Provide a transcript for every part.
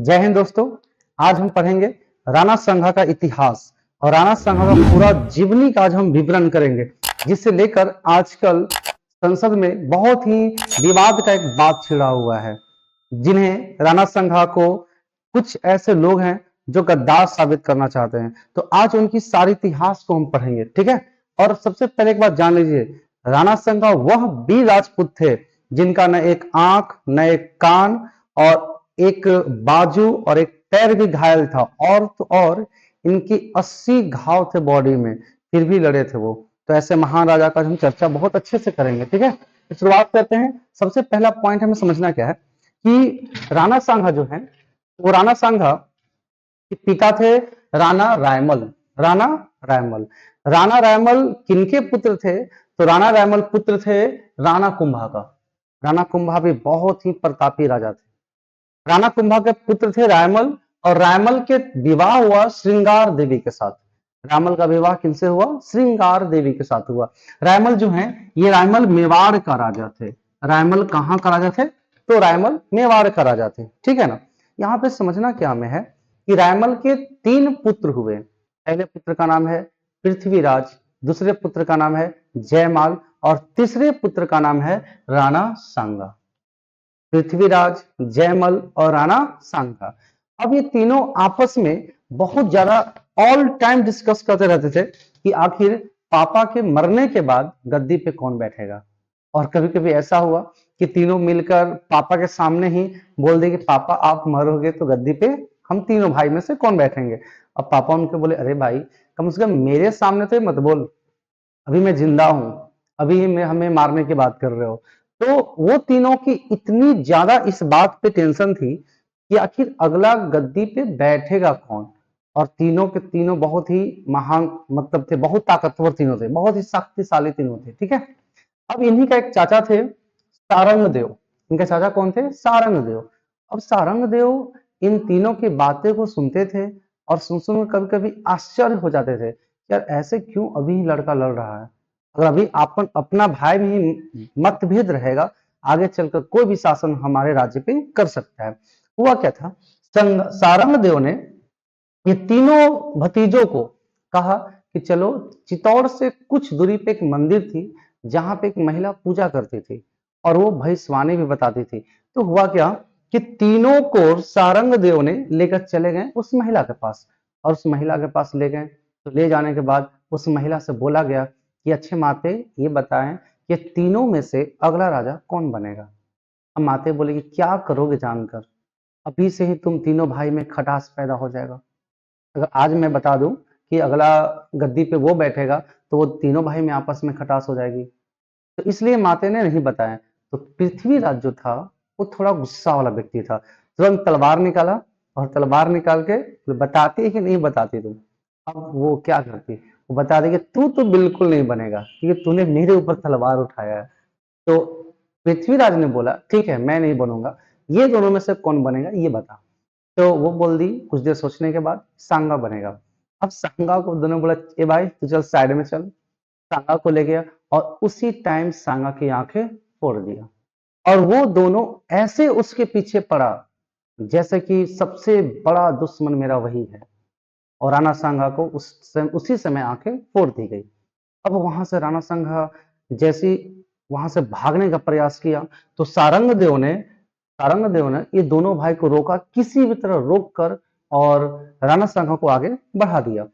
जय हिंद दोस्तों। आज हम पढ़ेंगे राणा संघा का इतिहास और राणा संघा का पूरा जीवनी का आज हम विवरण करेंगे, जिससे लेकर आजकल संसद में बहुत ही विवाद का एक बात छिड़ा हुआ है, जिन्हें राणा संघा को कुछ ऐसे लोग हैं जो गद्दार साबित करना चाहते हैं। तो आज उनकी सारी इतिहास को हम पढ़ेंगे, ठीक है। और सबसे पहले एक बात जान लीजिए, राणा संघा वह वीर राजपूत थे जिनका न एक आंख, न एक कान और एक बाजू और एक पैर भी घायल था, और तो और इनकी 80 घाव थे बॉडी में, फिर भी लड़े थे वो। तो ऐसे महान राजा का हम चर्चा बहुत अच्छे से करेंगे, ठीक है। तो शुरुआत करते हैं। सबसे पहला पॉइंट हमें समझना क्या है कि राणा सांगा जो है, वो राणा सांगा के पिता थे राणा रायमल। राणा रायमल राणा रायमल किनके पुत्र थे? तो राणा रायमल पुत्र थे राणा कुंभा का। राणा कुंभा भी बहुत ही प्रतापी राजा थे। राणा कुंभा के पुत्र थे रायमल, और रायमल के विवाह हुआ श्रृंगार देवी के साथ। रायमल का विवाह किनसे हुआ? श्रृंगार देवी के साथ हुआ। रायमल जो है, ये रायमल मेवाड़ का राजा थे। रायमल कहां का राजा थे? तो रायमल मेवाड़ का राजा थे, ठीक है ना। यहाँ पे समझना क्या हमें है कि रायमल के 3 पुत्र हुए। पहले पुत्र का नाम है पृथ्वीराज, दूसरे पुत्र का नाम है जयमाल, और तीसरे पुत्र का नाम है राणा सांगा। पृथ्वीराज, जयमल और राणा सांगा। अब ये तीनों आपस में बहुत ज्यादा ऑल टाइम डिस्कस करते रहते थे कि आखिर पापा के मरने के बाद गद्दी पे कौन बैठेगा। और कभी कभी ऐसा हुआ कि तीनों मिलकर पापा के सामने ही बोल दे कि पापा आप मरोगे तो गद्दी पे हम तीनों भाई में से कौन बैठेंगे। अब पापा उनके बोले, अरे भाई कम से कम मेरे सामने तो मत बोल, अभी मैं जिंदा हूं, अभी मैं हमें मारने की बात कर रहे हो। तो वो तीनों की इतनी ज्यादा इस बात पे टेंशन थी कि आखिर अगला गद्दी पे बैठेगा कौन। और तीनों के तीनों बहुत ही महान, मतलब थे, बहुत ताकतवर तीनों थे, बहुत ही शक्तिशाली तीनों थे, ठीक है। अब इन्हीं का एक चाचा थे सारंग देव। इनके चाचा कौन थे? सारंग देव। अब सारंग देव इन तीनों की बातें को सुनते थे और सुन सुन कभी कभी आश्चर्य हो जाते थे, यार ऐसे क्यों अभी लड़का लड़ रहा है। अगर अभी अपन अपना भाई में ही मतभेद रहेगा, आगे चलकर कोई भी शासन हमारे राज्य पे कर सकता है। हुआ क्या था, सारंग देव ने ये तीनों भतीजों को कहा कि चलो, चित्तौड़ से कुछ दूरी पे एक मंदिर थी जहां पे एक महिला पूजा करती थी, और वो भविष्यवाणी भी बताती थी। तो हुआ क्या कि तीनों को सारंग देव ने लेकर चले गए उस महिला के पास, और उस महिला के पास ले गए। तो ले जाने के बाद उस महिला से बोला गया कि अच्छे माते, ये बताएं कि तीनों में से अगला राजा कौन बनेगा। अब माते बोले कि क्या करोगे जानकर, अभी से ही तुम तीनों भाई में खटास पैदा हो जाएगा। अगर आज मैं बता दूं कि अगला गद्दी पे वो बैठेगा, तो वो तीनों भाई में आपस में खटास हो जाएगी। तो इसलिए माते ने नहीं बताया। तो पृथ्वीराज जो था, वो थोड़ा गुस्सा वाला व्यक्ति था। तुरंत तलवार निकाला, और तलवार निकाल के बताती कि नहीं बताती तुम। अब वो क्या करती, वो बता दी कि तू तो बिल्कुल नहीं बनेगा, क्योंकि तूने मेरे ऊपर तलवार उठाया है। तो पृथ्वीराज ने बोला ठीक है, मैं नहीं बनूंगा, ये दोनों में से कौन बनेगा ये बता। तो वो बोल दी कुछ देर सोचने के बाद, सांगा बनेगा। अब सांगा को दोनों बोला, ए भाई तू चल साइड में चल। सांगा को ले गया और उसी टाइम सांगा की आंखें फोड़ दिया। और वो दोनों ऐसे उसके पीछे पड़ा जैसे कि सबसे बड़ा दुश्मन मेरा वही है। और राणा सांगा को उसी समय आंखें फोड़ दी गई। अब वहां से राणा सांगा जैसी वहां से भागने का प्रयास किया, तो सारंग देव ने ये दोनों भाई को रोका, किसी भी तरह रोक कर, और राणा सांगा को आगे बढ़ा दिया।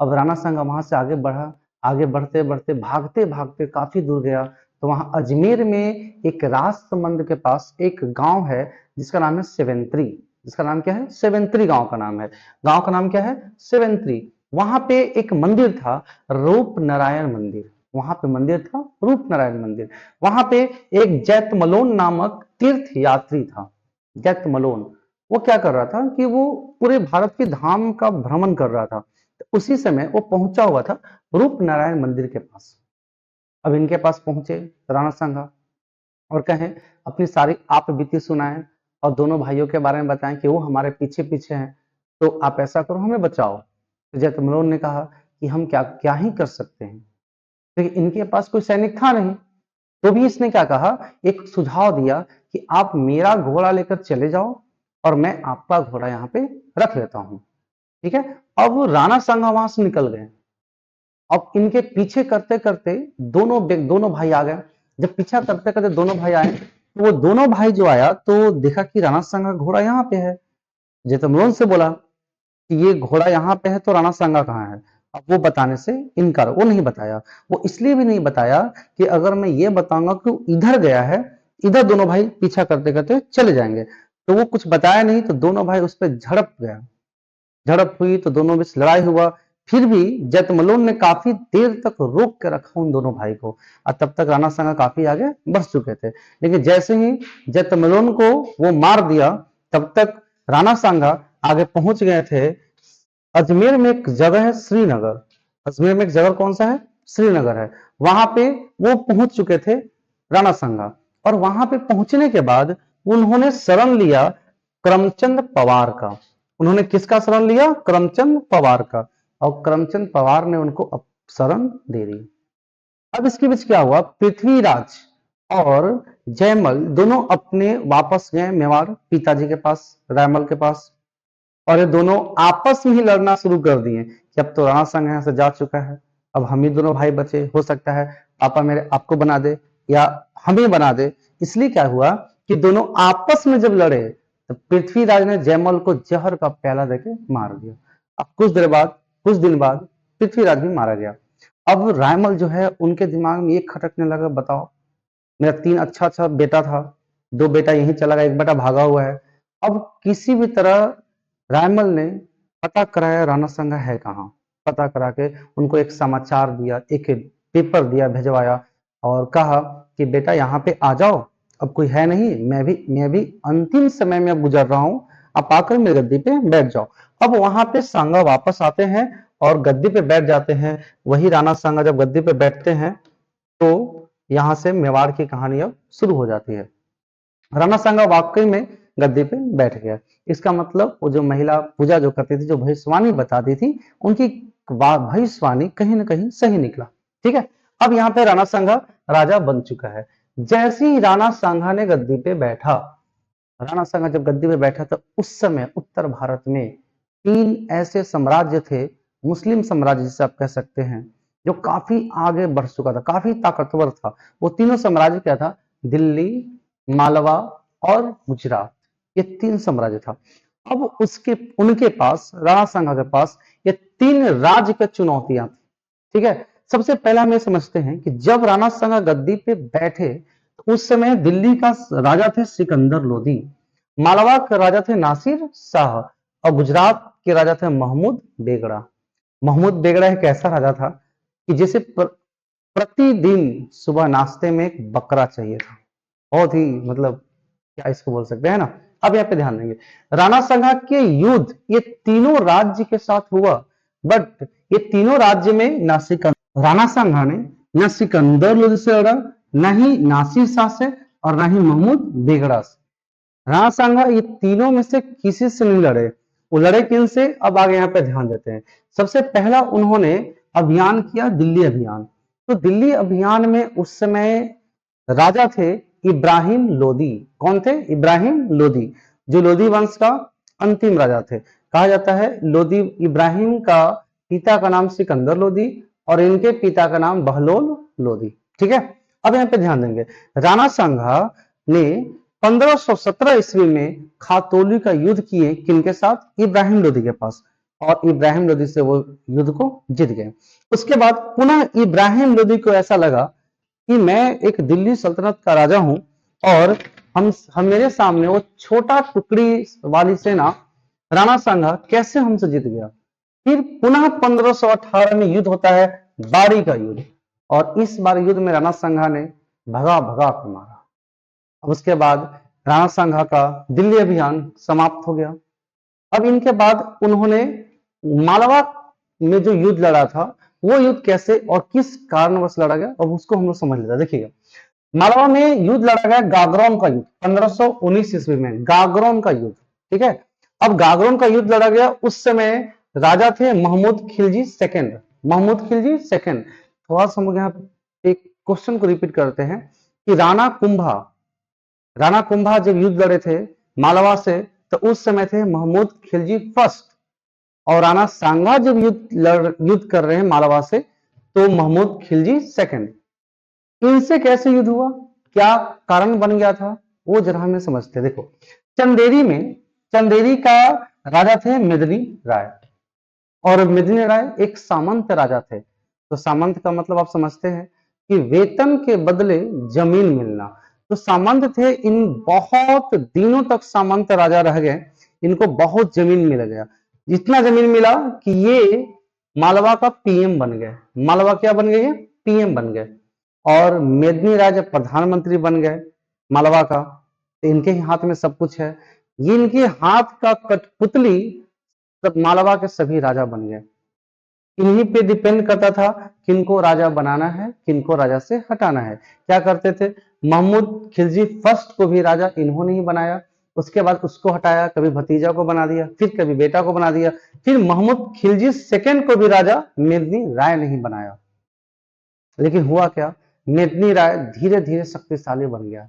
अब राणा सांगा वहां से आगे बढ़ा, आगे बढ़ते बढ़ते भागते भागते काफी दूर गया। तो वहां अजमेर में एक राजसमंद के पास एक गांव है जिसका नाम है सेवेंत्री। जिसका नाम क्या है? सेवेंत्री गांव का नाम है। गांव का नाम क्या है? सेवेंत्री। वहां पे एक मंदिर था, रूप नारायण मंदिर। वहां पे मंदिर था रूप नारायण मंदिर। वहां पे एक जैतमलोन नामक तीर्थ यात्री था। जैतमलोन, वो क्या कर रहा था कि वो पूरे भारत के धाम का भ्रमण कर रहा था। तो उसी समय वो पहुंचा हुआ था रूप नारायण मंदिर के पास। अब इनके पास पहुंचे राणा सांगा और कहें अपनी सारी आप बीती सुनाएं, और दोनों भाइयों के बारे में बताएं कि वो हमारे पीछे पीछे हैं, तो आप ऐसा करो हमें बचाओ। तो जैतमलोन ने कहा कि हम क्या क्या ही कर सकते हैं, लेकिन इनके पास कोई सैनिक था नहीं। तो भी इसने क्या कहा, एक सुझाव दिया कि आप मेरा घोड़ा लेकर चले जाओ, और मैं आपका घोड़ा यहाँ पे रख लेता हूं। ठीक है, अब राणा सांगा वहां से निकल गए। अब इनके पीछे करते करते दोनों भाई आ गए। जब पीछा करते करते दोनों भाई आए, तो वो दोनों भाई जो आया तो देखा कि राणा सांगा का घोड़ा यहाँ पे है। जेतमलोन से बोला कि ये घोड़ा यहाँ पे है तो राणा सांगा कहाँ है। अब वो बताने से इनकार, वो नहीं बताया। वो इसलिए भी नहीं बताया कि अगर मैं ये बताऊंगा कि वो इधर गया है, इधर दोनों भाई पीछा करते करते चले जाएंगे। तो वो कुछ बताया नहीं, तो दोनों भाई उस पर झड़प गया। झड़प हुई तो दोनों बीच लड़ाई हुआ। फिर भी जेतमलोन ने काफी देर तक रोक के रखा उन दोनों भाई को, और तब तक राणा सांगा काफी आगे बढ़ चुके थे। लेकिन जैसे ही जेतमलोन को वो मार दिया, तब तक राणा सांगा आगे पहुंच गए थे। अजमेर में एक जगह है श्रीनगर, अजमेर में एक जगह कौन सा है, श्रीनगर है। वहां पे वो पहुंच चुके थे राणा सांगा, और वहां पे पहुंचने के बाद उन्होंने शरण लिया करमचंद पवार का। उन्होंने किसका शरण लिया, करमचंद पवार का, और करमचंद पवार ने उनको शरण दे दी। अब इसके बीच क्या हुआ, पृथ्वीराज और जयमल दोनों अपने वापस गए मेवाड़, पिताजी के पास, रायमल के पास। और ये दोनों आपस में ही लड़ना शुरू कर दिए कि अब तो राणा सांगा यहाँ से जा चुका है, अब हम ही दोनों भाई बचे, हो सकता है पापा मेरे आपको बना दे या हमें बना दे। इसलिए क्या हुआ कि दोनों आपस में जब लड़े, तो पृथ्वीराज ने जयमल को जहर का प्याला देके मार दिया। अब कुछ दिन बाद पृथ्वीराज भी मारा गया। अब रायमल जो है उनके दिमाग में ये खटकने लगा, बताओ मेरा 3 अच्छा अच्छा बेटा था, 2 बेटा यहीं चला गया, 1 बेटा भागा हुआ है। अब किसी भी तरह रायमल ने पता कराया राणा सांगा है कहाँ। पता करा के उनको एक समाचार दिया, एक पेपर दिया, भिजवाया, और कहा कि बेटा यहाँ पे आ जाओ, अब कोई है नहीं, मैं भी अंतिम समय में अब गुजर रहा हूँ, आप आकर मेरे गद्दी पे बैठ जाओ। अब वहां पे सांगा वापस आते हैं और गद्दी पे बैठ जाते हैं। वही राणा सांगा जब गद्दी पे बैठते हैं, तो यहाँ से मेवाड़ की कहानी अब शुरू हो जाती है। राणा सांगा वाकई में गद्दी पे बैठ गया। इसका मतलब वो जो महिला पूजा जो करती थी, जो भविष्यवाणी बताती थी, उनकी भविष्यवाणी कहीं ना कहीं सही निकला। ठीक है, अब यहाँ पे राणा सांगा राजा बन चुका है। जैसे ही राणा सांगा ने गद्दी पे बैठा, राणा सांगा जब गद्दी पे बैठा, तो उस समय उत्तर भारत में 3 ऐसे साम्राज्य थे, मुस्लिम साम्राज्य जिसे आप कह सकते हैं, जो काफी आगे बढ़ चुका था, काफी ताकतवर था। वो तीनों साम्राज्य क्या था, दिल्ली, मालवा और गुजरात, ये 3 साम्राज्य था। अब उसके उनके पास, राणा सांगा के पास, ये 3 राज्य की चुनौतियां थी। ठीक है, सबसे पहला हम ये समझते हैं कि जब राणा सांगा गद्दी पे बैठे, तो उस समय दिल्ली का राजा थे सिकंदर लोदी, मालवा के राजा थे नासिर शाह, और गुजरात के राजा थे महमूद बेगड़ा। महमूद बेगड़ा एक ऐसा राजा था कि जिसे प्रतिदिन सुबह नाश्ते में एक बकरा चाहिए था। बहुत ही मतलब क्या इसको बोल सकते हैं ना। अब यहाँ पे ध्यान देंगे, राणा सांगा के युद्ध ये तीनों राज्य के साथ हुआ, बट ये तीनों राज्य में राणा सांगा ने न सिकंदर लोदी से लड़ा, न ही नासिर शाह से, और न ही महमूद बेगड़ा से। राणा सांगा ये तीनों में से किसी से नहीं लड़े। वो लड़े किन से, अब आगे यहाँ पे ध्यान देते हैं। सबसे पहला उन्होंने अभियान किया, दिल्ली अभियान। तो दिल्ली अभियान में उस समय राजा थे इब्राहिम लोदी। कौन थे, इब्राहिम लोदी, जो लोदी वंश का अंतिम राजा थे। कहा जाता है लोदी, इब्राहिम का पिता का नाम सिकंदर लोदी और इनके पिता का नाम बहलोल लोदी। ठीक है, अब यहाँ पे ध्यान देंगे, राणा सांगा ने 1517 ईस्वी में खातौली का युद्ध किए, किनके साथ, इब्राहिम लोदी के पास, और इब्राहिम लोदी से वो युद्ध को जीत गए। उसके बाद पुनः इब्राहिम लोदी को ऐसा लगा कि मैं एक दिल्ली सल्तनत का राजा हूं, और हम मेरे सामने वो छोटा टुकड़ी वाली सेना राणा सांगा कैसे हमसे जीत गया। फिर पुनः 1518 में युद्ध होता है, बारी का युद्ध, और इस बार युद्ध में राणा सांगा ने भगा भगा कर मारा। अब उसके बाद राणा सांगा का दिल्ली अभियान समाप्त हो गया। अब इनके बाद उन्होंने मालवा में जो युद्ध लड़ा था, वो युद्ध कैसे और किस कारणवश लड़ा गया, अब उसको हम लोग समझ लेते हैं। देखिएगा, मालवा में युद्ध लड़ा गया गागरोन का युद्ध 1519 ईस्वी में, गागरोन का युद्ध। ठीक है, अब गागरोन का युद्ध लड़ा गया, उस समय राजा थे महमूद खिलजी सेकंड। महमूद खिलजी सेकंड। थोड़ा सा हम लोग यहाँ एक क्वेश्चन को रिपीट करते हैं कि राणा कुंभा जब युद्ध लड़े थे मालवा से, तो उस समय थे महमूद खिलजी फर्स्ट, और राणा सांगा जब युद्ध कर रहे हैं मालवा से, तो महमूद खिलजी सेकंड। इनसे कैसे युद्ध हुआ, क्या कारण बन गया था, वो जरा हमें समझते हैं। देखो, चंदेरी में, चंदेरी का राजा थे मेदिनी राय, और मेदिनी राय एक सामंत राजा थे। तो सामंत का मतलब आप समझते हैं कि वेतन के बदले जमीन मिलना। तो सामंत थे, इन बहुत दिनों तक सामंत राजा रह गए, इनको बहुत जमीन मिल गया, इतना जमीन मिला कि ये मालवा का पीएम बन गए। मालवा क्या बन गए, पीएम बन गए। और मेदिनी राय जब प्रधानमंत्री बन गए मालवा का, तो इनके ही हाथ में सब कुछ है। ये इनके हाथ का कठपुतली तब मालवा के सभी राजा बन गए। इन्हीं पे डिपेंड करता था किनको राजा बनाना है, किनको राजा से हटाना है। क्या करते थे, महमूद खिलजी फर्स्ट को भी राजा इन्होंने ही बनाया, उसके बाद उसको हटाया, कभी भतीजा को बना दिया, फिर कभी बेटा को बना दिया, फिर महमूद खिलजी सेकंड को भी राजा मेदिनी राय नहीं बनाया। लेकिन हुआ क्या, मेदिनी राय धीरे धीरे शक्तिशाली बन गया।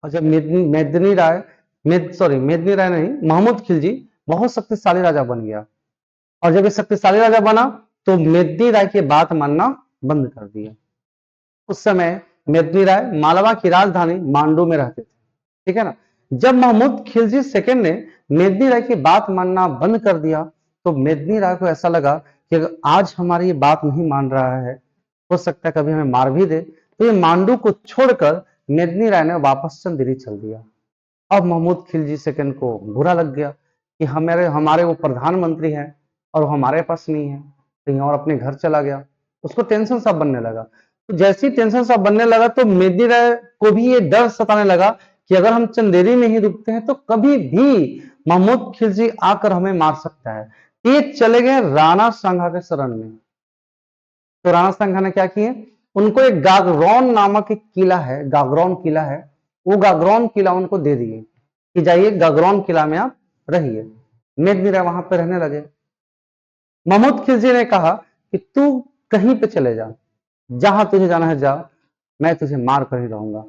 और जब मेदिनी राय मेदिनी राय नहीं, महमूद खिलजी बहुत शक्तिशाली राजा बन गया। और जब ये शक्तिशाली राजा बना, तो मेदिनी राय की बात मानना बंद कर दिया। उस समय मेदिनी राय मालवा की राजधानी मांडू में रहते थे, ठीक है ना। जब महमूद खिलजी सेकंड ने मेदिनी राय की बात मानना बंद कर दिया, तो मेदिनी राय को ऐसा लगा कि अगर आज हमारी ये बात नहीं मान रहा है, हो सकता है कभी हमें मार भी दे। तो ये मांडू को छोड़कर मेदिनी राय ने वापस चंदेरी चल दिया। अब महमूद खिलजी सेकंड को बुरा लग गया कि हमारे हमारे वो प्रधानमंत्री हैं और वो हमारे पास नहीं है, कहीं और अपने घर चला गया। उसको टेंशन सा बनने लगा। तो जैसी टेंशन सा बनने लगा, तो मेदिनी राय को भी ये डर सताने लगा कि अगर हम चंदेरी में ही रुकते हैं तो कभी भी महमूद खिलजी आकर हमें मार सकता है। ये चले गए राणा सांगा के शरण में। तो राणा सांगा ने क्या किए, उनको एक गागरौन नामक एक किला है, गागरौन किला है, वो गागरौन किला उनको दे दिए कि जाइए गागरौन किला में आप रहिए। मेदिनी राय वहां पे रहने लगे। महमूद खिलजी ने कहा कि तू कहीं पे चले जा, जहां तुझे जाना है जा, मैं तुझे मार कर ही रहूंगा।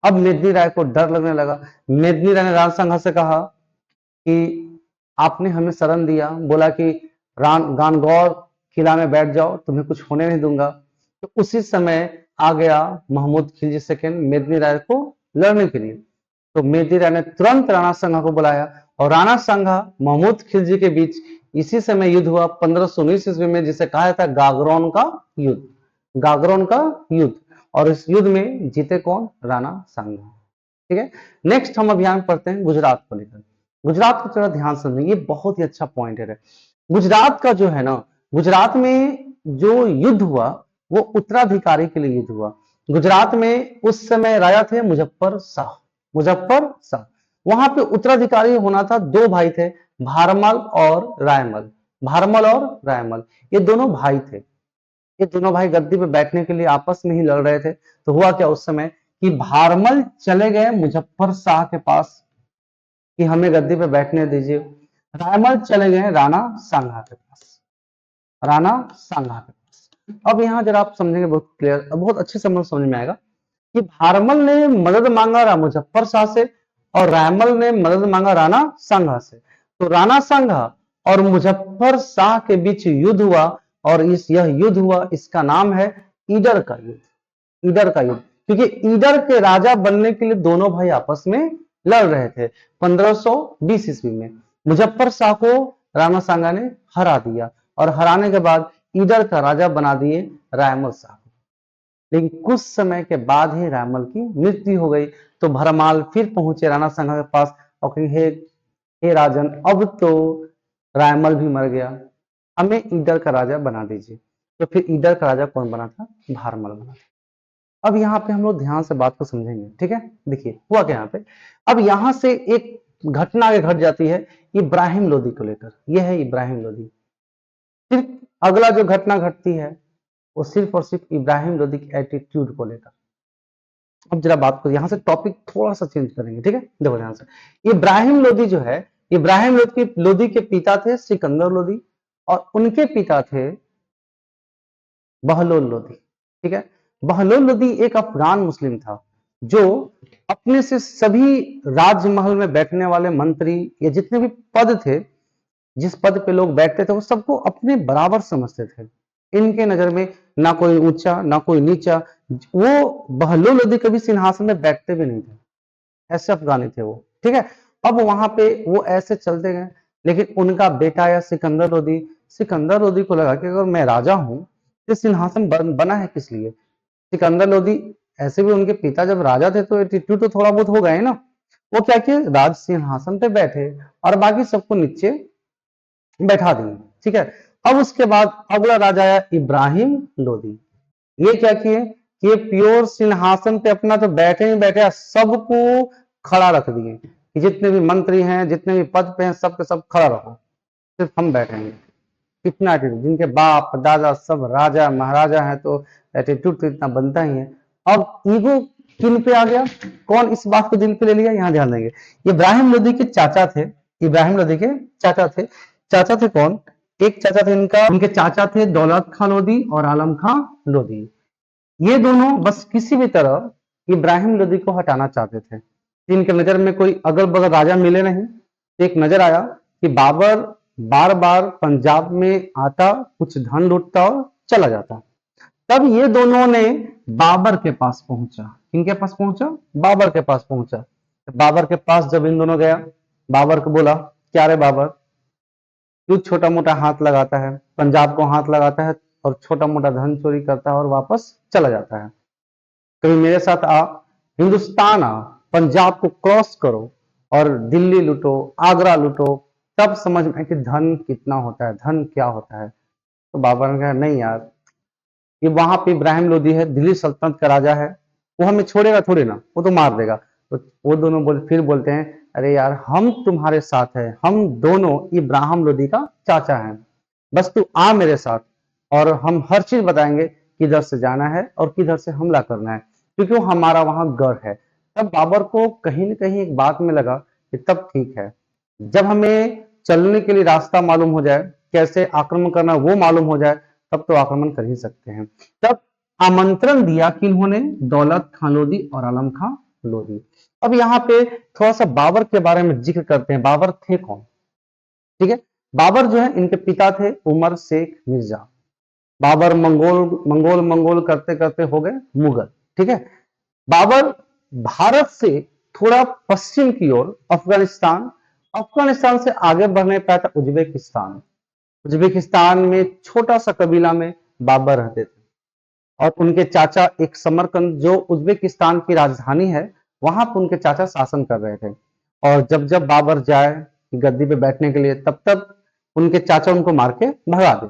अब मेदिनी राय को डर लगने लगा। मेदिनी राय ने राणा सांगा से कहा कि आपने हमें शरण दिया, बोला कि गानगौर किला में बैठ जाओ, तुम्हें कुछ होने नहीं दूंगा। तो उसी समय आ गया महमूद खिलजी सेकंड मेदिनी राय को लड़ने के लिए। तो मेदिनी राय ने तुरंत राणा सांगा को बुलाया, और राणा सांगा महमूद खिलजी के बीच इसी समय युद्ध हुआ 1519 ईस्वी में, जिसे कहा जाता है गागरौन का युद्ध। गागरौन का युद्ध, और इस युद्ध में जीते कौन, राणा सांगा। ठीक है, नेक्स्ट हम अभियान पढ़ते हैं गुजरात को लेकर। गुजरात को थोड़ा ध्यान समझें, ये बहुत ही अच्छा पॉइंट है। गुजरात का जो है ना, गुजरात में जो युद्ध हुआ वो उत्तराधिकारी के लिए युद्ध हुआ। गुजरात में उस समय राजा थे मुजफ्फर शाह। मुजफ्फर शाह, वहां पे उत्तराधिकारी होना था, दो भाई थे, भारमल और रायमल। भारमल और रायमल, ये दोनों भाई थे। ये दोनों भाई गद्दी पे बैठने के लिए आपस में ही लड़ रहे थे। तो हुआ क्या उस समय कि भारमल चले गए मुजफ्फर शाह के पास कि हमें गद्दी पे बैठने दीजिए। रायमल चले गए राणा सांगा के पास, राणा सांगा के पास। अब यहाँ जरा आप समझेंगे, बहुत क्लियर, बहुत अच्छे से समझ में आएगा कि भारमल ने मदद मांगा मुजफ्फर शाह से, और रायमल ने मदद मांगा राणा सांगा से। तो राणा सांगा और मुजफ्फर शाह के बीच युद्ध हुआ, और यह युद्ध हुआ, इसका नाम है ईडर का युद्ध। ईडर का युद्ध, क्योंकि ईडर के राजा बनने के लिए दोनों भाई आपस में लड़ रहे थे। 1520 ईस्वी में मुजफ्फर शाह को राणा सांगा ने हरा दिया, और हराने के बाद ईडर का राजा बना दिए रायमल शाह को। लेकिन कुछ समय के बाद ही रायमल की मृत्यु हो गई। तो भरमाल फिर पहुंचे राणा सांगा के पास और कहे, हे राजन, अब तो रायमल भी मर गया, हमें ईडर का राजा बना दीजिए। तो फिर ईडर का राजा कौन बना था, भारमल बना था। अब यहाँ पे हम लोग ध्यान से बात को समझेंगे, ठीक है। देखिए हुआ क्या यहाँ पे, अब यहाँ से एक घटना आगे घट जाती है इब्राहिम लोदी को लेकर। यह है इब्राहिम लोदी। सिर्फ अगला जो घटना घटती है वो सिर्फ और सिर्फ इब्राहिम लोदी की एटीट्यूड को लेकर। अब जरा बात को यहाँ से टॉपिक थोड़ा सा चेंज करेंगे, ठीक है। देखो ध्यान से, इब्राहिम लोदी जो है, इब्राहिम लोदी के पिता थे सिकंदर लोदी, और उनके पिता थे बहलोल लोदी, ठीक है। बहलोल लोदी एक अफगान मुस्लिम था जो अपने से सभी राजमहल में बैठने वाले मंत्री या जितने भी पद थे, जिस पद पे लोग बैठते थे, वो सबको अपने बराबर समझते थे। इनके नजर में ना कोई ऊंचा ना कोई नीचा। वो बहलोल लोदी कभी सिंहासन में बैठते भी नहीं थे, ऐसे अफगानी थे वो। ठीक है, अब वहां पे वो ऐसे चलते गए, लेकिन उनका बेटा आया सिकंदर लोदी। सिकंदर लोदी को लगा कि अगर मैं राजा हूं तो सिंहासन बना है किस लिए। सिकंदर लोदी ऐसे भी उनके पिता जब राजा थे तो एटीट्यूड तो थोड़ा बहुत होगा ही ना। वो क्या किए, राज सिंहासन पे बैठे और बाकी सबको नीचे बैठा दिए। ठीक है, अब उसके बाद अगला राजा आया इब्राहिम लोदी। ये क्या किए कि ये प्योर सिंहासन पे अपना तो बैठे ही बैठे, सबको खड़ा रख दिए कि जितने भी मंत्री हैं, जितने भी पद पे हैं, सब के सब खड़ा रहो, सिर्फ हम बैठेंगे। कितना एटीट्यूड, जिनके बाप दादा सब राजा महाराजा हैं तो एटीट्यूड तो इतना बनता ही है। अब ईगो किन पे आ गया, कौन इस बात को दिल पे ले लिया, यहां ध्यान देंगे। इब्राहिम लोदी के चाचा थे, इब्राहिम लोदी के चाचा थे। चाचा थे कौन, एक चाचा थे इनका, उनके चाचा थे दौलत खां लोदी और आलम खां लोदी। ये दोनों बस किसी भी तरह इब्राहिम लोदी को हटाना चाहते थे। इनके नजर में कोई अगल बगल राजा मिले नहीं। एक नजर आया कि बाबर बार बार पंजाब में आता, कुछ धन लूटता और चला जाता। तब ये दोनों ने बाबर के पास पहुंचा। किनके पास पहुंचा, बाबर के पास पहुंचा। बाबर के पास जब इन दोनों गया, बाबर को बोला, क्या रे बाबर, तू छोटा मोटा हाथ लगाता है, पंजाब को हाथ लगाता है और छोटा मोटा धन चोरी करता है और वापस चला जाता है। कभी मेरे साथ आ, हिंदुस्तान आ, पंजाब को क्रॉस करो और दिल्ली लूटो, आगरा लूटो, तब समझ में कि धन कितना होता है, धन क्या होता है। तो बाबर ने कहा नहीं यार, ये वहां पे इब्राहिम लोदी है, दिल्ली सल्तनत का राजा है, वो हमें छोड़ेगा थोड़ी ना, वो तो मार देगा। तो वो दोनों फिर बोलते हैं, अरे यार हम तुम्हारे साथ हैं, हम दोनों इब्राहिम लोदी का चाचा हैं, बस तू आ मेरे साथ और हम हर चीज बताएंगे, किधर से जाना है और किधर से हमला करना है, क्योंकि वो हमारा वहां गढ़ है। तब बाबर को कहीं न कहीं एक बात में लगा कि तब ठीक है, जब हमें चलने के लिए रास्ता मालूम हो जाए, कैसे आक्रमण करना वो मालूम हो जाए, तब तो आक्रमण कर ही सकते हैं। तब आमंत्रण दिया कि इन्होंने दौलत खां लोदी और आलम खां लोदी। अब यहाँ पे थोड़ा सा बाबर के बारे में जिक्र करते हैं, बाबर थे कौन। ठीक है, बाबर जो है इनके पिता थे Umar Sheikh Mirza. Babur Mongol Mongol Mongol करते करते हो गए मुगल। ठीक है, बाबर भारत से थोड़ा पश्चिम की ओर अफगानिस्तान, अफगानिस्तान से आगे बढ़ने पाया था उज्बेकिस्तान। उज्बेकिस्तान में छोटा सा कबीला में बाबर रहते थे और उनके चाचा एक समरकंद जो उज्बेकिस्तान की राजधानी है, वहां पर उनके चाचा शासन कर रहे थे। और जब जब बाबर जाए गद्दी पे बैठने के लिए, तब तब उनके चाचा उनको मार के भगा दे,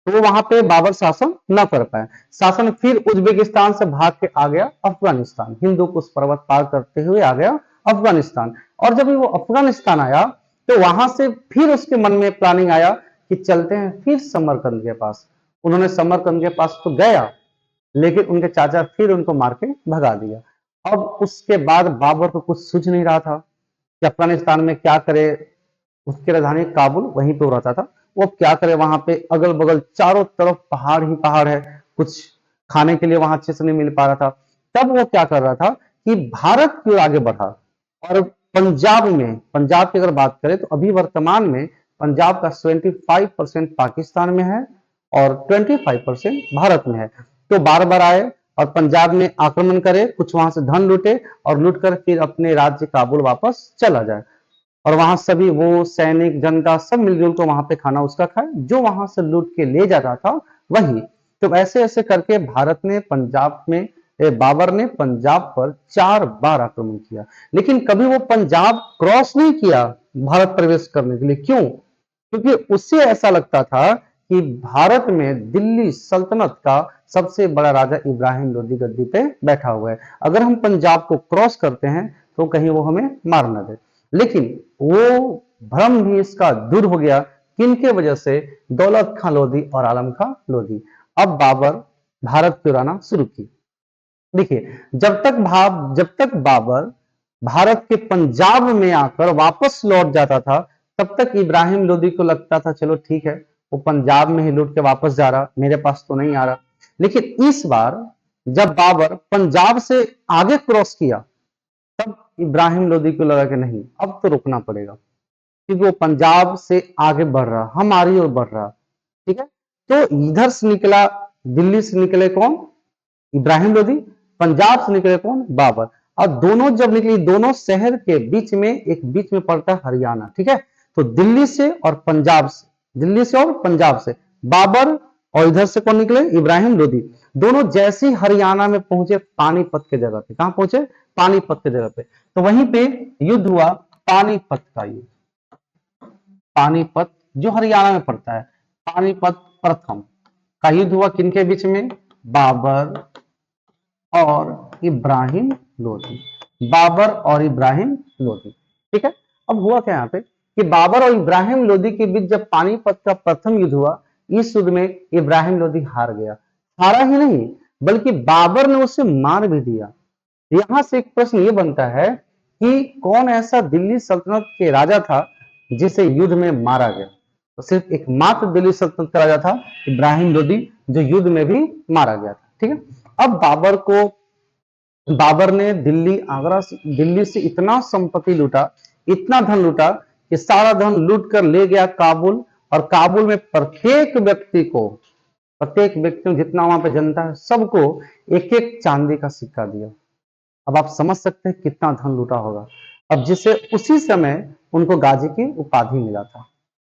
तो वो वहां पे बाबर शासन न कर पाए। शासन फिर उज्बेकिस्तान से भाग के आ गया अफगानिस्तान, हिंदू कुश पर्वत पार करते हुए आ गया अफगानिस्तान। और जब वो अफगानिस्तान आया तो वहां से फिर उसके मन में प्लानिंग आया कि चलते हैं फिर समरकंद के पास। उन्होंने समरकंद के पास तो गया, लेकिन उनके चाचा फिर उनको मार के भगा दिया। अब उसके बाद बाबर को कुछ सूझ नहीं रहा था कि अफगानिस्तान में क्या करे। उसकी राजधानी काबुल वहीं पे रहता था, वो क्या करे, वहां पे अगल बगल चारों तरफ पहाड़ ही पहाड़ है, कुछ खाने के लिए वहां अच्छे से नहीं मिल पा रहा था। तब वो क्या कर रहा था कि भारत की ओर आगे बढ़ा और पंजाब में, पंजाब की अगर बात करें तो अभी वर्तमान में पंजाब का 75% पाकिस्तान में है और 25% भारत में है। तो बार बार आए और पंजाब में आक्रमण करे, कुछ वहां से धन लूटे और लूट कर फिर अपने राज्य काबुल वापस चला जाए और वहां सभी वो सैनिक जनता सब मिलजुल कर वहां पे खाना उसका खाए, जो वहां से लूट के ले जाता था वही। तो ऐसे ऐसे करके भारत ने पंजाब में, बाबर ने पंजाब पर 4 बार आक्रमण किया, लेकिन कभी वो पंजाब क्रॉस नहीं किया भारत प्रवेश करने के लिए। क्यों, क्योंकि उससे ऐसा लगता था कि भारत में दिल्ली सल्तनत का सबसे बड़ा राजा इब्राहिम लोदी गद्दी पे बैठा हुआ है, अगर हम पंजाब को क्रॉस करते हैं तो कहीं वो हमें मार न दे। लेकिन वो भ्रम भी इसका दूर हो गया, किनके वजह से, दौलत खां लोदी और आलम खां लोदी। अब बाबर भारत की ओर आना शुरू की। देखिए, जब तक बाबर भारत के पंजाब में आकर वापस लौट जाता था, तब तक इब्राहिम लोदी को लगता था चलो ठीक है, वो पंजाब में ही लूट के वापस जा रहा, मेरे पास तो नहीं आ रहा। लेकिन इस बार जब बाबर पंजाब से आगे क्रॉस किया, तब इब्राहिम लोदी को लगा कि नहीं, अब तो रुकना पड़ेगा, क्योंकि वो पंजाब से आगे बढ़ रहा, हमारी ओर बढ़ रहा। ठीक है, तो इधर से निकला, दिल्ली से निकले कौन, इब्राहिम लोदी, पंजाब से निकले कौन, बाबर। और दोनों जब निकली, दोनों शहर के बीच में, एक बीच में पड़ता है हरियाणा। ठीक है, तो दिल्ली से और पंजाब से, दिल्ली से और पंजाब से बाबर, और इधर से कौन निकले, इब्राहिम लोदी। दोनों जैसे ही हरियाणा में पहुंचे, पानीपत के जगह पे, कहां पहुंचे, पानीपत के जगह पे, तो वहीं पे युद्ध हुआ, पानीपत का युद्ध। पानीपत जो हरियाणा में पड़ता है, पानीपत प्रथम का युद्ध हुआ किनके बीच में, बाबर और इब्राहिम लोदी, बाबर और इब्राहिम लोदी। ठीक है, अब हुआ क्या यहाँ पे कि बाबर और इब्राहिम लोदी के बीच जब पानीपत का प्रथम युद्ध हुआ, इस युद्ध में इब्राहिम लोदी हार गया। हारा ही नहीं, बल्कि बाबर ने उसे मार भी दिया। यहां से एक प्रश्न ये बनता है कि कौन ऐसा दिल्ली सल्तनत के राजा था जिसे युद्ध में मारा गया। तो सिर्फ एकमात्र दिल्ली सल्तनत का राजा था इब्राहिम लोदी, जो युद्ध में भी मारा गया था। ठीक है, अब बाबर ने दिल्ली से इतना संपत्ति लूटा, इतना धन लूटा कि सारा धन लूट कर ले गया काबुल, और काबुल में प्रत्येक व्यक्ति को जितना वहां पे जनता है, सबको एक एक चांदी का सिक्का दिया। अब आप समझ सकते हैं कितना धन लूटा होगा। अब जिसे उसी समय उनको गाजी की उपाधि मिला था।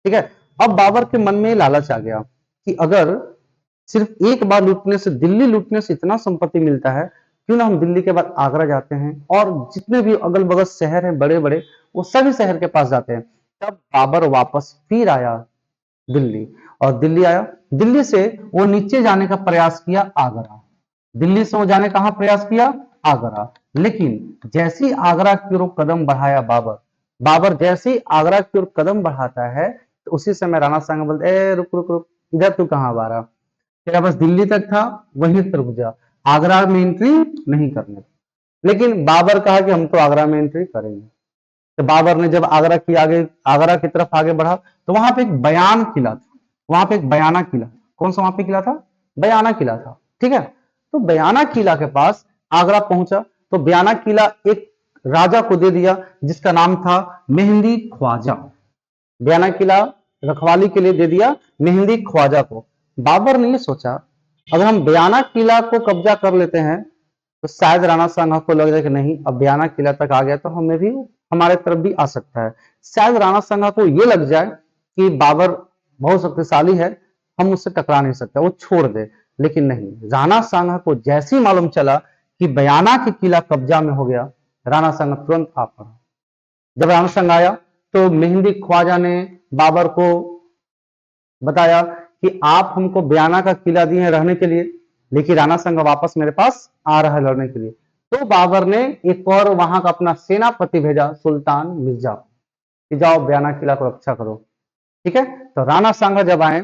ठीक है, अब बाबर के मन में लालच आ गया कि अगर सिर्फ एक बार लूटने से, दिल्ली लूटने से इतना संपत्ति मिलता है, क्यों ना हम दिल्ली के बाद आगरा जाते हैं, और जितने भी अगल बगल शहर हैं बड़े बड़े, वो सभी शहर के पास जाते हैं। तब बाबर वापस फिर आया दिल्ली, और दिल्ली आया, दिल्ली से वो नीचे जाने का प्रयास किया आगरा। दिल्ली से वो जाने का कहां प्रयास किया, आगरा। लेकिन जैसे ही आगरा की ओर कदम बढ़ाया बाबर जैसे ही आगरा की ओर कदम बढ़ाता है, तो उसी समय राणा सांगा बोलते, ए रुक रुक रुक, इधर तू कहां आ रहा, तेरा बस दिल्ली तक था, वहीं तक रुक जा, आगरा में एंट्री नहीं करने। लेकिन बाबर कहा कि हम तो आगरा में एंट्री करेंगे। तो बाबर ने जब आगरा की तरफ आगे बढ़ा, तो वहां पे एक बयान किला था, वहां पे एक बयाना किला, कौन सा वहां पे किला था, बयाना किला था। ठीक है, तो बयाना किला के पास आगरा पहुंचा, तो बयाना किला एक राजा को दे दिया जिसका नाम था मेहंदी ख्वाजा। बयाना किला रखवाली के लिए दे दिया मेहंदी ख्वाजा को। बाबर ने ये सोचा, अगर हम बयाना किला को कब्जा कर लेते हैं, तो शायद राणा सांगा को लग जाए कि नहीं, अब बयाना किला तक आ गया तो हमें भी, हमारे तरफ भी आ सकता है। शायद राणा सांगा को ये लग जाए कि बाबर बहुत शक्तिशाली है, हम उससे टकरा नहीं सकते, वो छोड़ दे। लेकिन नहीं, राणा सांगा को जैसे ही मालूम चला कि बयाना के किला कब्जा में हो गया, राणा सांगा तुरंत आ पड़ा। जब राणा सांगा आया, तो मेहंदी ख्वाजा ने बाबर को बताया कि आप हमको बयाना का किला दिए हैं रहने के लिए, लेकिन राणा सांगा वापस मेरे पास आ रहा है लड़ने के लिए। तो बाबर ने एक और वहां का अपना सेनापति भेजा, सुल्तान मिर्जा, कि जाओ बयाना किला को रक्षा करो। ठीक है, तो राणा सांगा जब आए,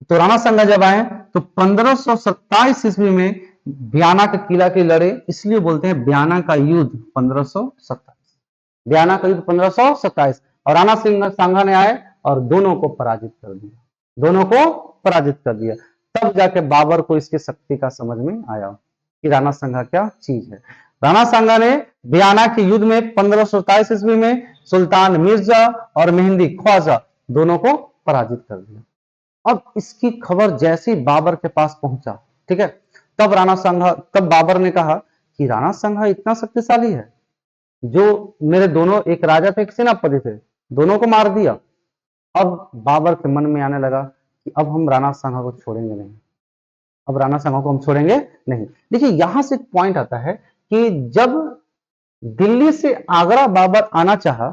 तो 1527 ईस्वी में बयाना के किला के लड़े, इसलिए बोलते हैं बयाना का युद्ध 1527, बयाना का युद्ध 1527। और राणा सांगा ने आए और दोनों को पराजित कर दिया, दोनों को पराजित कर दिया। तब जाके बाबर को इसकी शक्ति का समझ में आया कि राणा सांगा क्या चीज है। राणा सांगा ने बयाना के युद्ध में 1527 ईस्वी में सुल्तान मिर्जा और मेहंदी ख्वाजा दोनों को पराजित कर दिया। अब इसकी खबर जैसे ही बाबर के पास पहुंचा, ठीक है, तब बाबर ने कहा कि राणा सांगा इतना शक्तिशाली है, जो मेरे दोनों, एक राजा थे एक सेनापति थे, दोनों को मार दिया। अब बाबर के मन में आने लगा कि अब हम राणा सांगा को छोड़ेंगे नहीं, अब राणा सांगा को हम छोड़ेंगे नहीं। देखिए यहां से एक पॉइंट आता है कि जब दिल्ली से आगरा बाबर आना चाहा,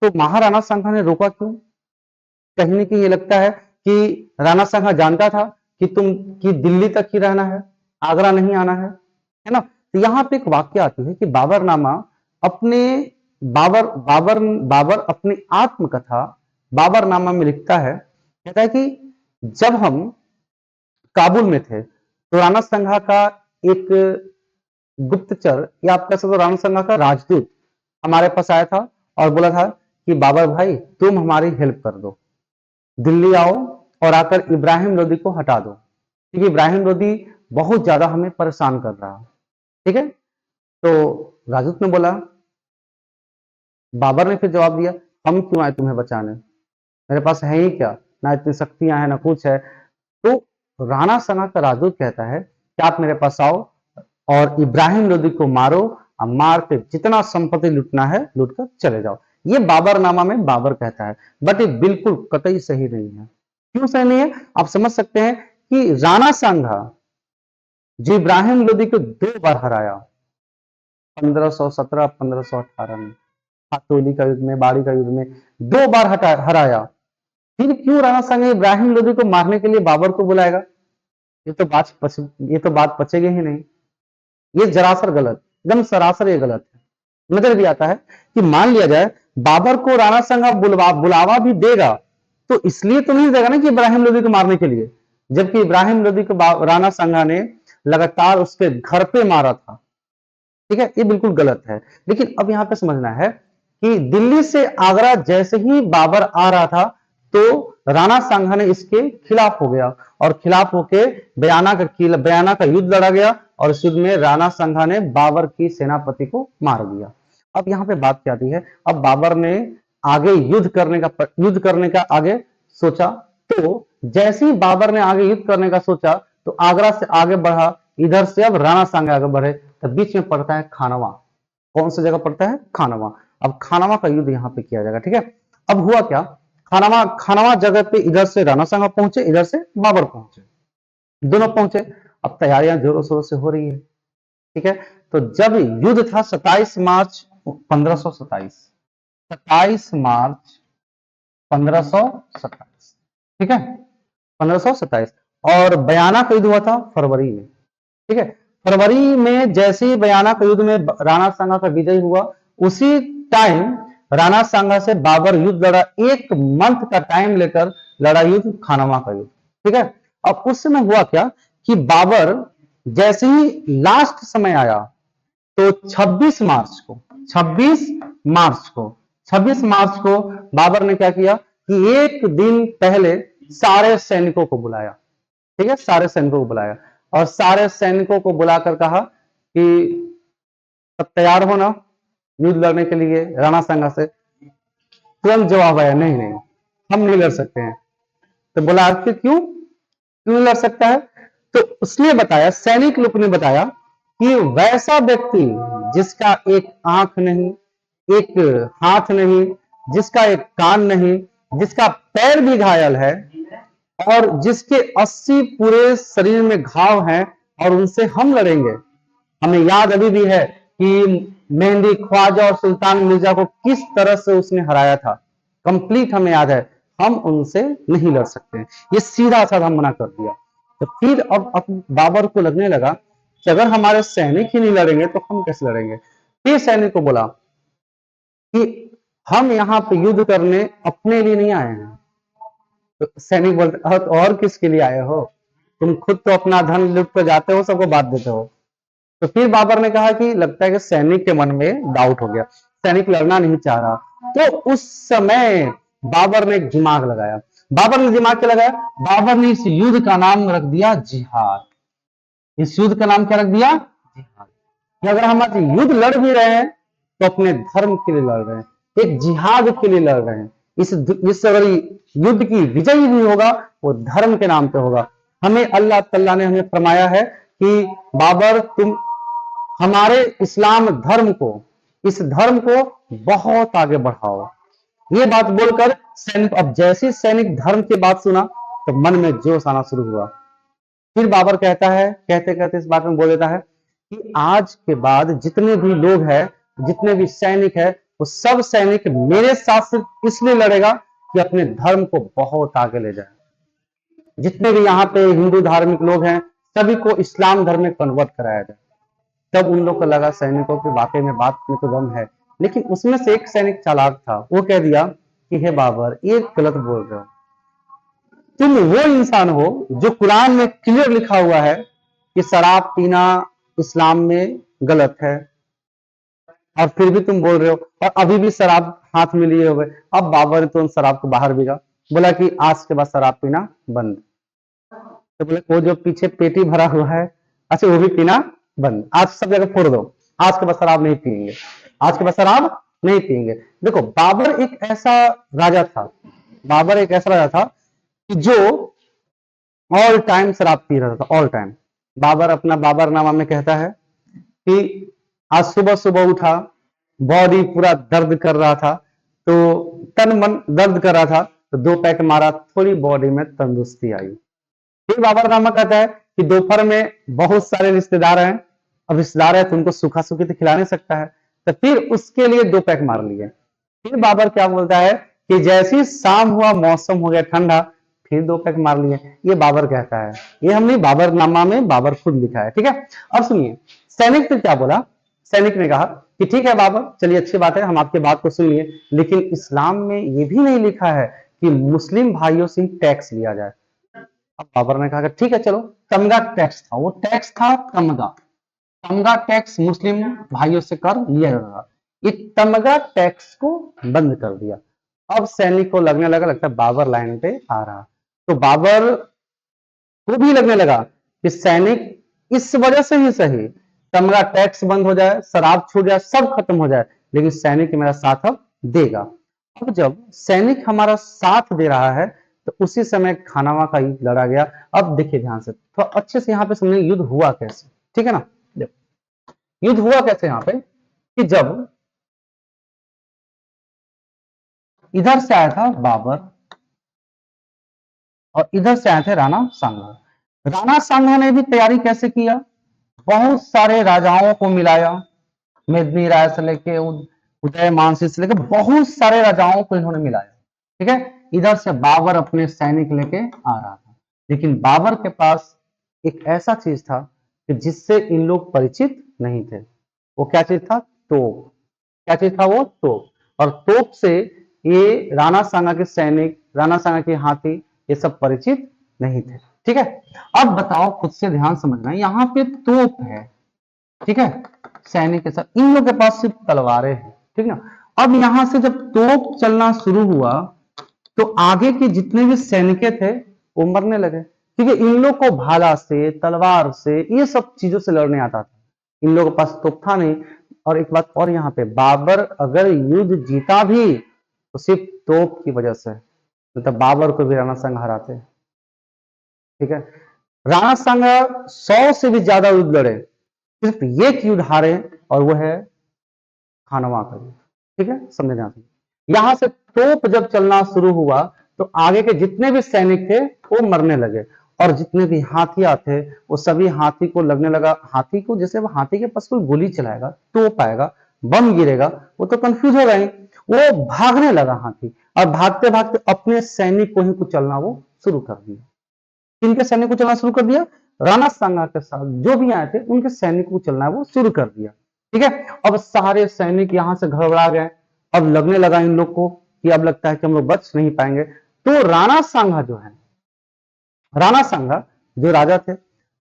तो महाराणा सांगा ने रोका क्यों। कहीं ना कहीं ये लगता है कि राणा सांगा जानता था कि दिल्ली तक ही रहना है, आगरा नहीं आना है ना। तो यहां पे एक वाक्य आती है कि बाबर अपनी आत्मकथा बाबरनामा में लिखता है, कहता है कि जब हम काबुल में थे, तो राणा सांगा का एक गुप्तचर, या आप कह सकते हो राणा सांगा का राजदूत हमारे पास आया था और बोला था कि बाबर भाई तुम हमारी हेल्प कर दो, दिल्ली आओ और आकर इब्राहिम लोदी को हटा दो, क्योंकि इब्राहिम लोदी बहुत ज्यादा हमें परेशान कर रहा है। ठीक है, तो राजूत ने बोला, बाबर ने फिर जवाब दिया, हम क्यों आए तुम्हें बचाने, मेरे पास है ही क्या, ना इतनी शक्तियां हैं ना कुछ है। तो राणा सना का राजूत कहता है कि आप मेरे पास आओ और इब्राहिम लोदी को मारो, और मार के जितना संपत्ति लूटना है लूट कर चले जाओ। ये बाबरनामा में बाबर कहता है, बट ये बिल्कुल कतई सही नहीं है। क्यों सही नहीं है, आप समझ सकते हैं कि राणा सांगा जो इब्राहिम लोदी को 2 बार हराया, 1517 1518 में, हाथोली का युद्ध में, बाड़ी का युद्ध में 2 बार हराया, फिर क्यों राणा सांगा इब्राहिम लोदी को मारने के लिए बाबर को बुलाएगा? ये तो बात पचेगी ही नहीं। ये जरासर गलत, एकदम सरासर ये गलत है। नजर भी आता है कि मान लिया जाए बाबर को राणा सांगा बुलावा भी देगा, तो इसलिए तो नहीं देगा ना कि इब्राहिम लोदी को मारने के लिए, जबकि इब्राहिम लोदी को राणा सांगा ने लगातार उसके घर पे मारा था। ठीक है, ये बिल्कुल गलत है। लेकिन अब यहां पे समझना है कि दिल्ली से आगरा जैसे ही बाबर आ रहा था, तो राणा सांगा ने इसके खिलाफ हो गया, और खिलाफ होके बयाना का युद्ध लड़ा गया, और इस युद्ध में राणा सांगा ने बाबर की सेनापति को मार दिया। अब यहाँ पे बात क्या आती है, अब बाबर ने आगे युद्ध करने का आगे सोचा, तो जैसे ही बाबर ने आगे युद्ध करने का सोचा, तो आगरा से आगे बढ़ा, इधर से अब राणा सांगा आगे बढ़े, तो बीच में पड़ता है खानवा। कौन सी जगह पड़ता है? खानवा। अब खानवा का युद्ध यहाँ पे किया जाएगा। ठीक है, अब हुआ क्या, खानवा जगह पे इधर से राणा सांगा पहुंचे, इधर से बाबर पहुंचे, दोनों पहुंचे। अब तैयारियां जोरों शोरों से हो रही है। ठीक है, तो जब युद्ध था 27 मार्च 1527, 27 मार्च 1527, ठीक है, 1527, और बयाना का युद्ध हुआ था फरवरी में। ठीक है, फरवरी में जैसे ही बयाना का युद्ध में राणा सांगा का विजय हुआ, उसी टाइम राणा सांगा से बाबर युद्ध लड़ा, 1 मंथ का टाइम लेकर लड़ा युद्ध, खानवा का युद्ध। ठीक है, अब उस समय हुआ क्या कि बाबर जैसे ही लास्ट समय आया, तो 26 मार्च को 26 मार्च को बाबर ने क्या किया कि एक दिन पहले सारे सैनिकों को बुलाया। ठीक है, सारे सैनिकों को बुलाया, और सारे सैनिकों को बुलाकर कहा कि सब तैयार होना युद्ध लड़ने के लिए राणा सांगा से। तुरंत जवाब आया, नहीं नहीं, हम नहीं लड़ सकते हैं। तो बोला, आखिर क्यों क्यों लड़ सकता है? तो उसने बताया, सैनिक लोग ने बताया कि वैसा व्यक्ति जिसका एक आंख नहीं, एक हाथ नहीं, जिसका एक कान नहीं, जिसका पैर भी घायल है, और जिसके 80 पूरे शरीर में घाव हैं, और उनसे हम लड़ेंगे। हमें याद अभी भी है कि मेहंदी ख्वाजा और सुल्तान मिर्जा को किस तरह से उसने हराया था, कंप्लीट हमें याद है। हम उनसे नहीं लड़ सकते, ये सीधा साधा मना कर दिया। तो फिर अब बाबर को लगने लगा कि अगर हमारे सैनिक ही नहीं लड़ेंगे तो हम कैसे लड़ेंगे। फिर सैनिक को बोला कि हम यहाँ पे युद्ध करने अपने लिए नहीं आए हैं। तो सैनिक बोलते, और किसके लिए आए हो? तुम खुद तो अपना धन लूट कर जाते हो, सबको बांट देते हो। तो फिर बाबर ने कहा कि लगता है कि सैनिक के मन में डाउट हो गया, सैनिक लड़ना नहीं चाह रहा। तो उस समय बाबर ने दिमाग लगाया। बाबर ने दिमाग क्या लगाया? बाबर ने इस युद्ध का नाम रख दिया जिहाद। इस युद्ध का नाम क्या रख दिया? जिहाद। कि अगर हम आज युद्ध लड़ भी रहे हैं तो अपने धर्म के लिए लड़ रहे हैं, एक जिहाद के लिए लड़ रहे हैं। इस अगर युद्ध की विजय भी होगा, वो धर्म के नाम पे होगा। हमें अल्लाह तल्ला ने हमें फरमाया है कि बाबर, तुम हमारे इस्लाम धर्म को, इस धर्म को बहुत आगे बढ़ाओ। ये बात बोलकर सैनिक, अब जैसे सैनिक धर्म की बात सुना तो मन में जोश आना शुरू हुआ। फिर बाबर कहता है, कहते कहते इस बात में बोल देता है कि आज के बाद जितने भी लोग हैं, जितने भी सैनिक है, वो सब सैनिक मेरे साथ सिर्फ इसलिए लड़ेगा कि अपने धर्म को बहुत आगे ले जाए। जितने भी यहाँ पे हिंदू धार्मिक लोग हैं, सभी को इस्लाम धर्म में कन्वर्ट कराया जाए। तब उन लोग को लगा सैनिकों की वाकई में बात में तो दम है। लेकिन उसमें से एक सैनिक चालाक था, वो कह दिया कि हे बाबर, ये गलत बोल रहे हो। तुम वो इंसान हो जो कुरान में क्लियर लिखा हुआ है कि शराब पीना इस्लाम में गलत है, और फिर भी तुम बोल रहे हो, और अभी भी शराब हाथ में लिए हुए। अब बाबर ने तो शराब को बाहर भेजा, बोला कि आज के बाद शराब पीना बंद। तो बोले, वो जो पीछे पेटी भरा हुआ है अच्छा वो भी पीना बंद, आज सब जगह फोड़ दो, आज के बाद शराब नहीं पियेंगे, आज के बाद शराब नहीं पियेंगे। देखो बाबर एक ऐसा राजा था, बाबर एक ऐसा राजा था कि जो ऑल टाइम शराब पी रहा था, ऑल टाइम। बाबर अपना बाबरनामा में कहता है कि आज सुबह सुबह उठा, बॉडी पूरा दर्द कर रहा था, तो तन मन दर्द कर रहा था, तो 2 पैक मारा, थोड़ी बॉडी में तंदुरुस्ती आई। फिर बाबरनामा कहता है कि दोपहर में बहुत सारे रिश्तेदार हैं, अब रिश्तेदार है तो उनको सूखा सूखी तो खिला नहीं सकता है, तो फिर उसके लिए 2 पैक मार लिए। फिर बाबर क्या बोलता है कि जैसी शाम हुआ, मौसम हो गया ठंडा, फिर 2 पैक मार लिए। ये बाबर कहता है, ये हमने बाबरनामा में बाबर खुद लिखा है, ठीक है। अब सुनिए सैनिक ने क्या बोला, सैनिक ने कहा कि ठीक है बाबर, चलिए अच्छी बात है, हम आपकी बात को सुन लिए, लेकिन इस्लाम में ये भी नहीं लिखा है कि मुस्लिम भाइयों से टैक्स लिया जाए। अब बाबर ने कहा कि ठीक है चलो, तमगा टैक्स था, वो टैक्स था तमगा, तमगा टैक्स मुस्लिम भाइयों से कर लिया जाता, ये तमगा टैक्स को बंद कर दिया। अब सैनिक को लगने लगा, लगता है बाबर लाइन पे आ रहा, तो बाबर को भी लगने लगा कि सैनिक इस वजह से ही सही, तमगा टैक्स बंद हो जाए, शराब छूट जाए, सब खत्म हो जाए, लेकिन सैनिक मेरा साथ अब देगा। अब जब सैनिक हमारा साथ दे रहा है, तो उसी समय खानावा का युद्ध लड़ा गया। अब देखिए ध्यान से, तो अच्छे से यहाँ पे समझिए युद्ध हुआ कैसे, ठीक है ना। देखो युद्ध हुआ कैसे यहाँ पे, कि जब इधर से आया था बाबर और इधर से आए थे राणा सांगा। राणा सांगा ने भी तैयारी कैसे किया, बहुत सारे राजाओं को मिलाया, मेदिनी राय से लेके उदय मानसिंह से लेके बहुत सारे राजाओं को इन्होंने मिलाया, ठीक है। इधर से बाबर अपने सैनिक लेके आ रहा था, लेकिन बाबर के पास एक ऐसा चीज था कि जिससे इन लोग परिचित नहीं थे। वो क्या चीज था, तोप। क्या चीज था वो, तोप। और तोप से ये राणा सांगा के सैनिक, राणा सांगा के हाथी, ये सब परिचित नहीं थे, ठीक है। अब बताओ, खुद से ध्यान समझना, यहाँ पे तोप है, ठीक है, सैनिक के साथ, इन लोग के पास सिर्फ तलवारें हैं, ठीक ना। अब यहां से जब तोप चलना शुरू हुआ, तो आगे के जितने भी सैनिक थे वो मरने लगे, ठीक है। इन लोग को भाला से, तलवार से, ये सब चीजों से लड़ने आता था, इन लोगों के पास तोप था नहीं। और एक बात और, यहाँ पे बाबर अगर युद्ध जीता भी तो सिर्फ तोप की वजह से, मतलब बाबर को भी राणा सांगा हराते, ठीक है। राणा सांगा 100 से भी ज्यादा युद्ध लड़े, सिर्फ एक युद्ध हारे, और वो है खानवा का युद्ध, ठीक है, समझे ध्यान से। यहां से तोप जब चलना शुरू हुआ, तो आगे के जितने भी सैनिक थे वो मरने लगे, और जितने भी हाथिया थे वो सभी हाथी को लगने लगा, हाथी को जैसे वो हाथी के पास कोई गोली चलाएगा, तोप आएगा, बम गिरेगा, वो तो कंफ्यूज हो गए, वो भागने लगा हाथी, और भागते भागते अपने सैनिक को ही कुचलना वो शुरू कर दिया। किनके सैनिक को चलना शुरू कर दिया, राणा सांगा के साथ जो भी आए थे उनके सैनिक को चलना वो शुरू कर दिया, ठीक है। अब सारे सैनिक यहां से घबरा गए, अब लगने लगा इन लोग को कि अब लगता है कि हम लोग बच नहीं पाएंगे। तो राणा सांगा जो है, राणा सांगा जो राजा थे,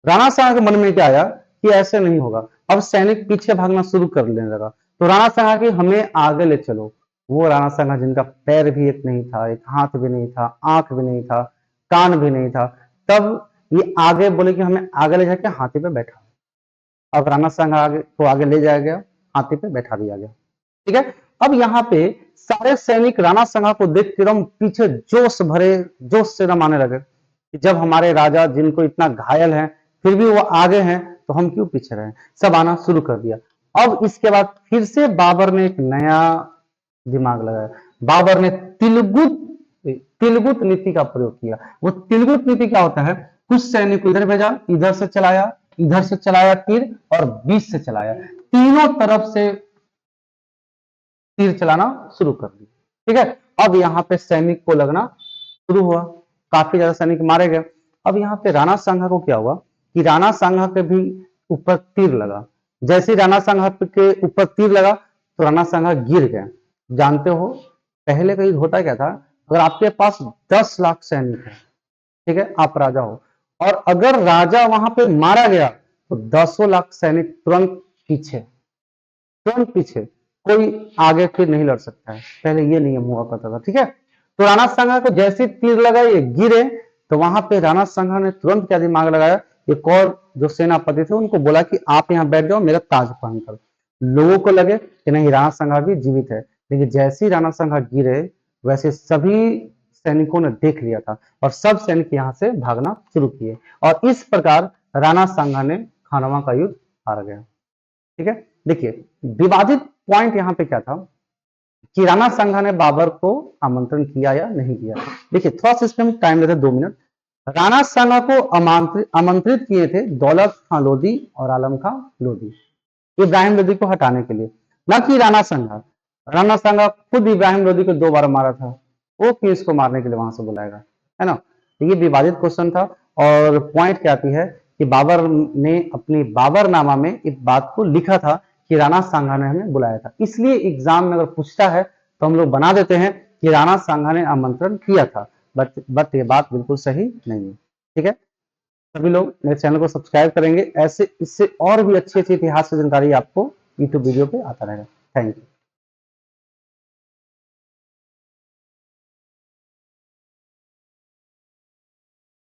राणा सांगा के मन में क्या आया कि ऐसे नहीं होगा, अब सैनिक पीछे भागना शुरू कर लेने लगा। तो राणा सांगा की हमें आगे ले चलो। वो राणा सांगा जिनका पैर भी एक नहीं था, एक हाथ भी नहीं था, आंख भी नहीं था, कान भी नहीं था, तब ये आगे बोले कि हमें आगे ले जाके हाथी पे बैठा। अब राणा सांगा आगे को आगे ले जाया गया, हाथी पे बैठा दिया गया, ठीक है। अब यहाँ पे सारे सैनिक राणा सांगा को देख के एकदम पीछे जोश भरे, जोश से एकदम आने लगे कि जब हमारे राजा जिनको इतना घायल है फिर भी वो आगे हैं, तो हम क्यों पीछे रहे। सब आना शुरू कर दिया। अब इसके बाद फिर से बाबर ने एक नया दिमाग लगाया, बाबर ने तिलगुत तिलगुत नीति का प्रयोग किया। वो तिलगुत नीति क्या होता है, कुछ सैनिक को इधर भेजा, इधर से चलाया, इधर से चलाया तीर, और बीच से चलाया, तीनों तरफ से तीर चलाना शुरू कर दिया, ठीक है। अब यहाँ पे सैनिक को लगना शुरू हुआ, काफी ज्यादा सैनिक मारे गए। अब यहाँ पे राणा सांगा को क्या हुआ कि राणा सांगा के भी ऊपर तीर लगा, जैसे ही राणा सांगा के ऊपर तीर लगा तो राणा सांगा गिर गए। जानते हो पहले का युद्ध होता क्या था, अगर आपके पास 10 लाख सैनिक है, ठीक है, आप राजा हो, और अगर राजा वहां पे मारा गया तो 10 लाख सैनिक तुरंत पीछे, तुरंत पीछे, कोई आगे फिर नहीं लड़ सकता है, पहले ये नियम हुआ करता था, ठीक है। तो राणा सांगा को जैसे तीर लगा ये गिरे, तो वहां पे राणा सांगा ने तुरंत क्या दिमाग लगाया एक और जो सेनापति थे उनको बोला कि आप यहाँ बैठ जाओ मेरा ताज पहनकर। लोगों को लगे कि नहीं राणा संघा भी जीवित है, लेकिन जैसे ही राणा संघा गिरे वैसे सभी सैनिकों ने देख लिया था और सब सैनिक यहाँ से भागना शुरू किए और इस प्रकार राणा सांगा ने खानवा का युद्ध हार गया। ठीक है, देखिए विवादित पॉइंट यहाँ पे क्या था कि राणा सांगा ने बाबर को आमंत्रण किया या नहीं किया। देखिए थोड़ा सा इसमें टाइम लेते 2 मिनट। राणा सांगा को आमंत्रित किए थे दौलत खां लोधी और आलम खां लोधी इब्राहिम लोधी को हटाने के लिए, न कि राणा सांगा। राणा सांगा खुद इब्राहिम लोधी को 2 बार मारा था, वो क्यों इसको मारने के लिए वहां से बुलाएगा, है ना। तो ये विवादित क्वेश्चन था और पॉइंट क्या आती है कि बाबर ने अपनी बाबरनामा में इस बात को लिखा था कि राणा सांगा ने हमें बुलाया था, इसलिए एग्जाम में अगर पूछता है तो हम लोग बना देते हैं कि राणा सांगा ने आमंत्रण किया था, बट ये बात बिल्कुल सही नहीं है। ठीक है, सभी लोग मेरे चैनल को सब्सक्राइब करेंगे, ऐसे इससे और भी अच्छी अच्छी इतिहास की जानकारी आपको यूट्यूब वीडियो पे आता रहेगा। Thank you.